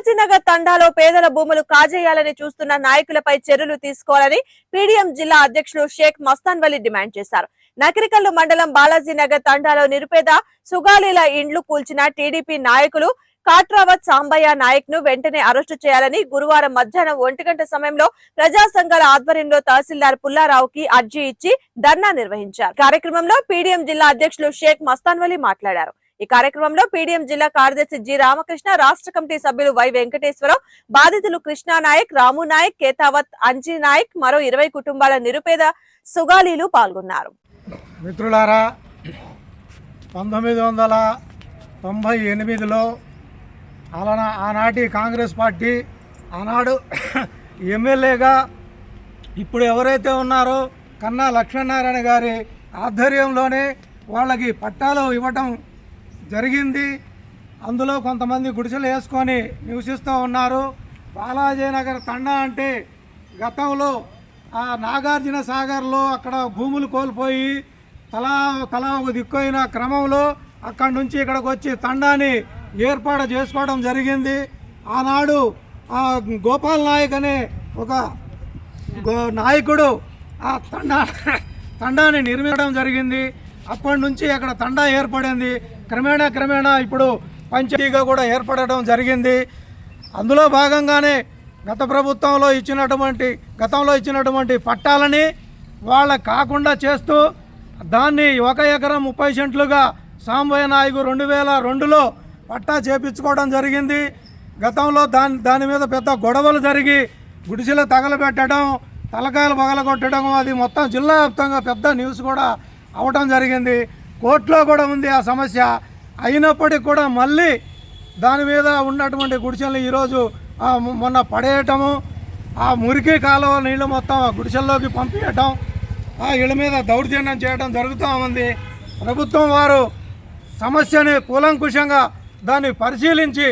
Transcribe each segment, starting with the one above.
బాలాజీనగర్ తండాలో పేదల భూములు కాజేయాలని చూస్తున్న నాయకులపై చర్యలు తీసుకోవాలని పీడీఎం జిల్లా అధ్యక్షులు షేక్ మస్తాన్ వలి డిమాండ్ చేశారు. నకిరికల్లు మండలం బాలాజీనగర్ తండాలో నిరుపేద సుగాలీల ఇండ్లు కూల్చిన టీడీపీ నాయకులు కాట్రావత్ సాంబయ్య నాయక్ ను వెంటనే అరెస్టు చేయాలని గురువారం మధ్యాహ్నం 1 గంట సమయంలో ప్రజా సంఘాల ఆధ్వర్యంలో తహసీల్దార్ పుల్లారావుకి అర్జీ ఇచ్చి ధర్నా నిర్వహించారు. కార్యక్రమంలో పీడీఎం జిల్లా అధ్యక్షులు షేక్ మస్తాన్ వలి మాట్లాడారు. ఈ కార్యక్రమంలో పీడీఎం జిల్లా కార్యదర్శి జి రామకృష్ణ, రాష్ట్ర కమిటీ సభ్యులు వై వెంకటేశ్వరరావు, బాధితులు కృష్ణా నాయక్, రాము నాయక్, కేతావత్ అంజీ నాయక్, మరో 20 కుటుంబాల నిరుపేద సుగాలీలు పాల్గొన్నారు. మిత్రులారా, 1998లో ఆనాటి కాంగ్రెస్ పార్టీ ఆనాడు ఎమ్మెల్యేగా ఇప్పుడు ఎవరైతే ఉన్నారో కన్నా లక్ష్మీనారాయణ గారి ఆధ్వర్యంలోనే వాళ్ళకి పట్టాలు ఇవ్వటం జరిగింది. అందులో కొంతమంది గుడిసెలు వేసుకొని నివసిస్తూ ఉన్నారు. బాలాజీనగర్ తండా అంటే గతంలో ఆ నాగార్జున సాగర్లో అక్కడ భూములు కోల్పోయి తలా ఒక దిక్కుయిన క్రమంలో అక్కడి నుంచి ఇక్కడికి వచ్చి తండాని ఏర్పాటు చేసుకోవడం జరిగింది. ఆనాడు ఆ గోపాల్ నాయక్ అనే ఒక నాయకుడు ఆ తండాని నిర్మించడం జరిగింది. అప్పటి నుంచి అక్కడ తండా ఏర్పడింది. క్రమేణా ఇప్పుడు పంచాయతీగా కూడా ఏర్పడడం జరిగింది. అందులో భాగంగానే గతంలో ఇచ్చినటువంటి పట్టాలని వాళ్ళకు కాకుండా చేస్తూ దాన్ని 1 ఎకరం 30 సెంట్లుగా సాంబయ్య నాయకు 2002లో పట్టా చేపించుకోవడం జరిగింది. గతంలో దాని మీద పెద్ద గొడవలు జరిగి గుడిసెలు తగలబెట్టడం, తలకాయలు పగలగొట్టడం, అది మొత్తం జిల్లా వ్యాప్తంగా పెద్ద న్యూస్ కూడా అవటం జరిగింది. కోర్టులో కూడా ఉంది ఆ సమస్య. అయినప్పటికీ కూడా మళ్ళీ దాని మీద ఉన్నటువంటి గుడిసెలను ఈరోజు మొన్న పడేయటము, ఆ మురికి కాలువ నీళ్లు మొత్తం ఆ గుడిసెల్లోకి పంపించటం, ఆ ఇళ్ళ మీద దౌర్జన్యం చేయడం జరుగుతూ ఉంది. ప్రభుత్వం వారు సమస్యని కూలంకుషంగా దాన్ని పరిశీలించి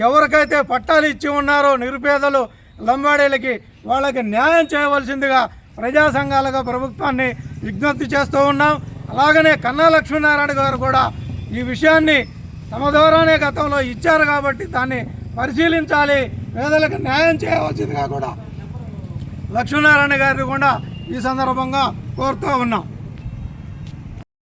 ఎవరికైతే పట్టాలు ఇచ్చి ఉన్నారో నిరుపేదలు లంబాడీలకి వాళ్ళకి న్యాయం చేయవలసిందిగా ప్రజా సంఘాలుగా ప్రభుత్వాన్ని విజ్ఞప్తి చేస్తూ ఉన్నాం. అలాగనే కన్నా లక్ష్మీనారాయణ గారు కూడా ఈ విషయాన్ని తమ ద్వారానే గతంలో ఇచ్చారు కాబట్టి దాన్ని పరిశీలించాలి, పేదలకు న్యాయం చేయవలసిందిగా కూడా లక్ష్మీనారాయణ గారిని కూడా ఈ సందర్భంగా కోరుతూ ఉన్నాం.